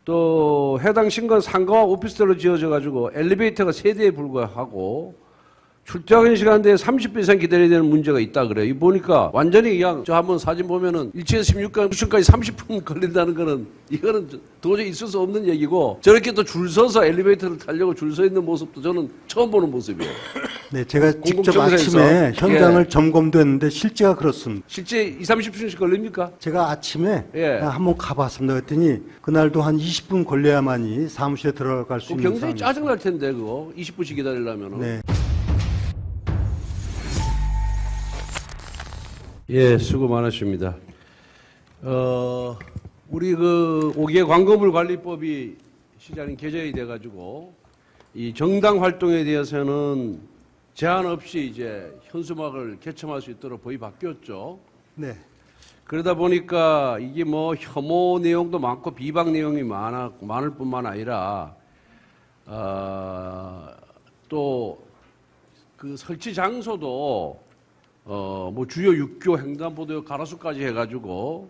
또 해당 신건 상가와 오피스텔로 지어져 가지고 엘리베이터가 3대에 불과하고 출퇴근 시간대에 30분 이상 기다려야 되는 문제가 있다 그래요. 이 보니까 완전히 그냥 저 한번 사진 보면은 1층에서 16층까지 30분 걸린다는 거는 이거는 도저히 있을 수 없는 얘기고 저렇게 또 줄 서서 엘리베이터를 타려고 줄 서 있는 모습도 저는 처음 보는 모습이에요. 네, 제가 직접 공공청사에서. 아침에 현장을 예. 점검도 했는데 실제가 그렇습니다. 실제 20, 30분씩 걸립니까? 제가 아침에 예. 한번 가봤습니다. 그랬더니 그날도 한 20분 걸려야만이 사무실에 들어갈 수 있는 굉장히 상황이었어요. 짜증날 텐데 그거 20분씩 기다리려면은. 네. 예, 수고 많으십니다. 우리 그 5개 광고물 관리법이 시장님 개정이 돼가지고 이 정당 활동에 대해서는 제한 없이 이제 현수막을 개첨할 수 있도록 법이 바뀌었죠. 네. 그러다 보니까 이게 뭐 혐오 내용도 많고 비방 내용이 많을 뿐만 아니라 또 그 설치 장소도 뭐 주요 6교 횡단보도 가로수까지 해가지고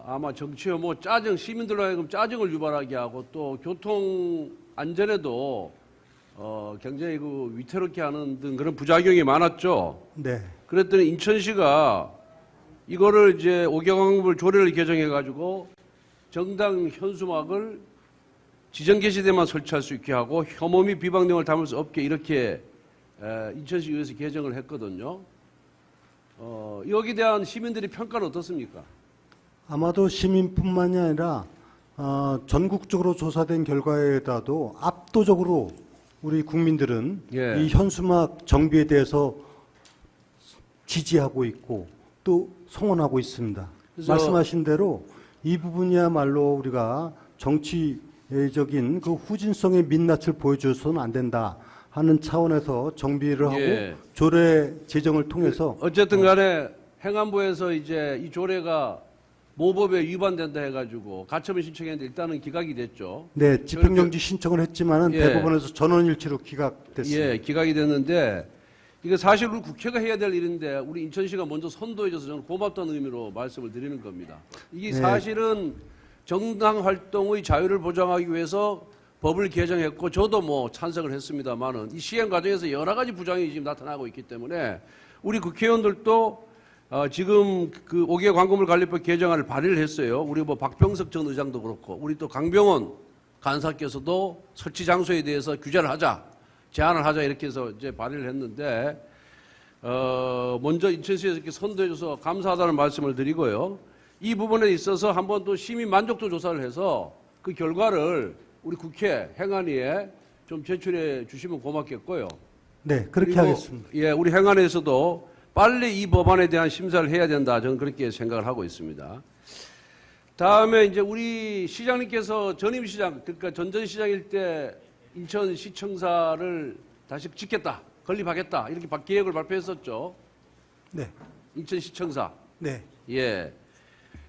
아마 정치 혐오 짜증 시민들로 하여금 짜증을 유발하게 하고 또 교통 안전에도 굉장히 그 위태롭게 하는 등 그런 부작용이 많았죠. 네. 그랬더니 인천시가 이거를 이제 5개 광고물 조례를 개정해가지고 정당 현수막을 지정 게시대만 설치할 수 있게 하고 혐오 및 비방 내용을 담을 수 없게 이렇게 인천시의회에서 개정을 했거든요. 여기에 대한 시민들의 평가는 어떻습니까? 아마도 시민뿐만이 아니라 전국적으로 조사된 결과에다도 압도적으로 우리 국민들은 예. 이 현수막 정비에 대해서 지지하고 있고 또 성원하고 있습니다. 그래서 말씀하신 대로 이 부분이야말로 우리가 정치적인 그 후진성의 민낯을 보여줘서는 안 된다 하는 차원에서 정비를 하고 예. 조례 제정을 통해서 어쨌든 간에 행안부에서 이제 이 조례가 모법에 위반된다 해가지고 가처분 신청했는데 일단은 기각이 됐죠. 네, 집행정지 신청을 했지만은 예. 대법원에서 전원일치로 기각됐습니다. 예, 기각이 됐는데 이거 사실 우리 국회가 해야 될 일인데 우리 인천시가 먼저 선도해줘서 저는 고맙다는 의미로 말씀을 드리는 겁니다. 이게 네. 사실은 정당 활동의 자유를 보장하기 위해서 법을 개정했고 저도 뭐 찬성을 했습니다만은 이 시행 과정에서 여러 가지 부작용이 지금 나타나고 있기 때문에 우리 국회의원들도 지금 그 5개 광고물 관리법 개정안을 발의를 했어요. 우리 뭐 박병석 전 의장도 그렇고 우리 또 강병원 간사께서도 설치 장소에 대해서 규제를 하자, 제한을 하자 이렇게 해서 이제 발의를 했는데 먼저 인천시에서 이렇게 선도해줘서 감사하다는 말씀을 드리고요. 이 부분에 있어서 한번 또 시민 만족도 조사를 해서 그 결과를 우리 국회 행안위에 좀 제출해 주시면 고맙겠고요. 네, 그렇게 그리고, 하겠습니다. 예, 우리 행안에서도 빨리 이 법안에 대한 심사를 해야 된다. 저는 그렇게 생각을 하고 있습니다. 다음에 이제 우리 시장님께서 전임 시장, 그러니까 전전시장일 때 인천시청사를 다시 짓겠다, 건립하겠다 이렇게 계획을 발표했었죠. 네, 인천시청사. 네, 예.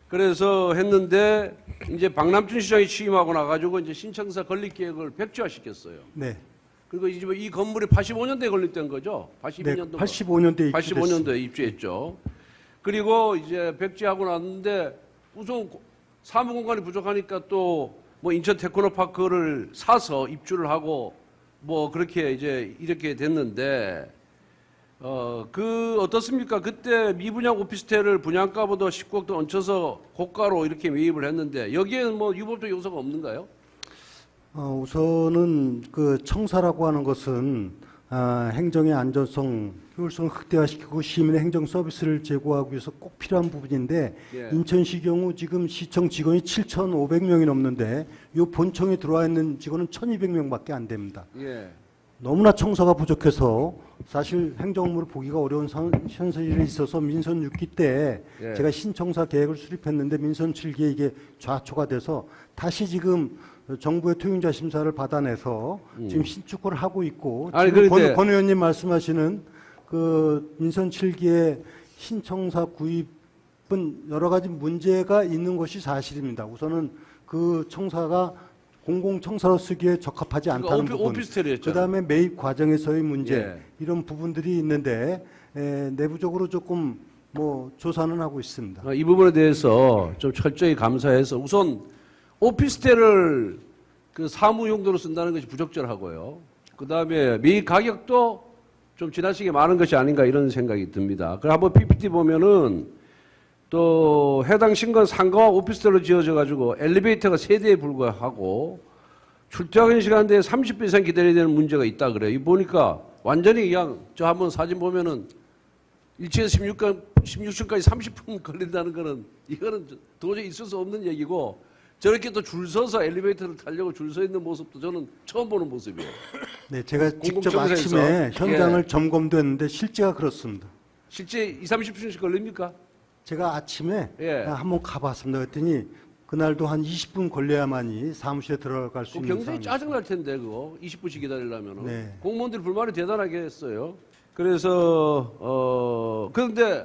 그래서 했는데 이제 박남춘 시장이 취임하고 나가지고 이제 신청사 건립 계획을 백지화시켰어요. 네. 그리고 이제 이 건물이 85년도에 건립된 거죠. 82년도. 85년도에 85년도에 입주했죠. 그리고 이제 백지하고 났는데 우선 사무 공간이 부족하니까 또 뭐 인천 테크노파크를 사서 입주를 하고 뭐 그렇게 이제 이렇게 됐는데 그 어떻습니까? 그때 미분양 오피스텔을 분양가보다 19억 더 얹혀서 고가로 이렇게 매입을 했는데 여기에는 뭐 유법적 요소가 없는가요? 우선은 그 청사라고 하는 것은 행정의 안전성, 효율성을 극대화시키고 시민의 행정 서비스를 제공하기 위해서 꼭 필요한 부분인데 예. 인천시 경우 지금 시청 직원이 7,500명이 넘는데 이 본청에 들어와 있는 직원은 1,200명밖에 안 됩니다. 예. 너무나 청사가 부족해서 사실 행정업무를 보기가 어려운 현실이 있어서 민선 6기 때 예. 제가 신청사 계획을 수립했는데 민선 7기에 이게 좌초가 돼서 다시 지금 정부의 투용자 심사를 받아내서 지금 신축을 하고 있고 아니, 지금 그런데 권 의원님 말씀하시는 그 민선 7기의 신청사 구입은 여러 가지 문제가 있는 것이 사실입니다. 우선은 그 청사가 공공청사로 쓰기에 적합하지 않다는 부분. 오피스텔이었죠. 그다음에 매입 과정에서의 문제 예. 이런 부분들이 있는데 내부적으로 조금 뭐 조사는 하고 있습니다. 이 부분에 대해서 좀 철저히 감사해서 우선 오피스텔을 그 사무 용도로 쓴다는 것이 부적절하고요. 그 다음에 매입 가격도 좀 지나치게 많은 것이 아닌가 이런 생각이 듭니다. 그럼 한번 PPT 보면은 또 해당 신건 상가와 오피스텔로 지어져 가지고 엘리베이터가 3대에 불과하고 출퇴근 시간대에 30분 이상 기다려야 되는 문제가 있다 그래요. 이 보니까 완전히 그냥 저 한번 사진 보면은 1층에서 16층까지 30분 걸린다는 거는 이거는 도저히 있을 수 없는 얘기고 저렇게 또 줄 서서 엘리베이터를 타려고 줄 서 있는 모습도 저는 처음 보는 모습이에요. 네, 제가 직접 공공청사에서. 아침에 현장을 점검도 했는데 실제가 그렇습니다. 실제 20, 30분씩 걸립니까? 제가 아침에 예. 한번 가봤습니다. 그랬더니 그날도 한 20분 걸려야만이 사무실에 들어갈 수 그 있는 굉장히 상황이었어요. 짜증날 텐데 그거 20분씩 기다리려면 네. 공무원들이 불만이 대단하게 했어요. 그래서 그런데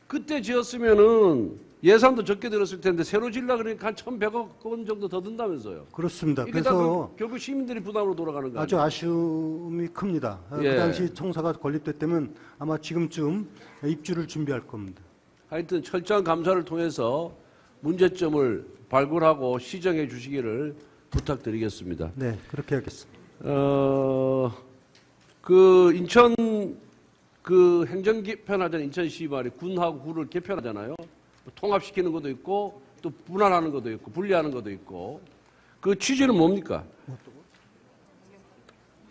그때 지었으면은 예산도 적게 들었을 텐데 새로 질라 그러니까 한 1,100억 원 정도 더 든다면서요. 그렇습니다. 이게 다 그래서 결국 시민들이 부담으로 돌아가는 거 아주 아니에요? 아쉬움이 큽니다. 예. 그 당시 청사가 건립됐다면 아마 지금쯤 입주를 준비할 겁니다. 하여튼 철저한 감사를 통해서 문제점을 발굴하고 시정해 주시기를 부탁드리겠습니다. 네, 그렇게 하겠습니다. 그 인천 그 행정 개편하잖아요. 인천시 말이 군하고 구를 개편하잖아요. 통합시키는 것도 있고 또 분할하는 것도 있고 분리하는 것도 있고 그 취지는 뭡니까?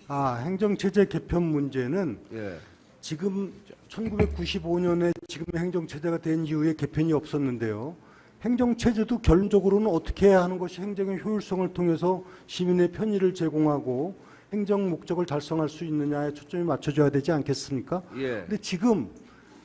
행정체제 개편 문제는 예. 지금 1995년에 지금 행정체제가 된 이후에 개편이 없었는데요. 행정체제도 결론적으로는 어떻게 해야 하는 것이 행정의 효율성을 통해서 시민의 편의를 제공하고 행정 목적을 달성할 수 있느냐에 초점이 맞춰져야 되지 않겠습니까? 예. 근데 지금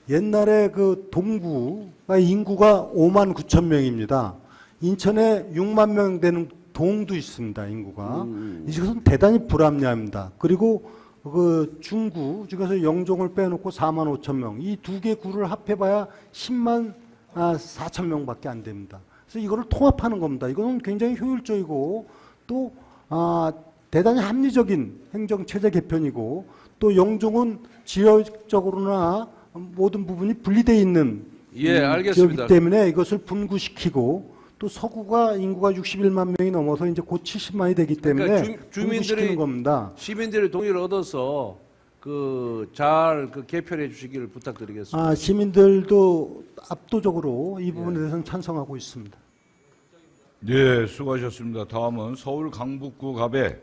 옛날에 그 동구가 인구가 5만 9천 명입니다. 인천에 6만 명 되는 동도 있습니다. 인구가. 이것은 대단히 불합리합니다. 그리고 그 중구 중에서 영종을 빼놓고 4만 5천 명. 이 두 개 구를 합해봐야 10만 4천 명밖에 안 됩니다. 그래서 이거를 통합하는 겁니다. 이거는 굉장히 효율적이고 또 대단히 합리적인 행정체제 개편이고 또 영종은 지역적으로나 모든 부분이 분리되어 있는 예, 알겠습니다. 지역이기 때문에 이것을 분구시키고 또 서구가 인구가 61만 명이 넘어서 이제 곧 70만이 되기 때문에 그러니까 분구시키는 겁니다. 시민들의 동의를 얻어서 잘 개편해 주시기를 부탁드리겠습니다. 시민들도 압도적으로 이 부분에 대해서는 찬성하고 있습니다. 네, 수고하셨습니다. 다음은 서울 강북구 갑의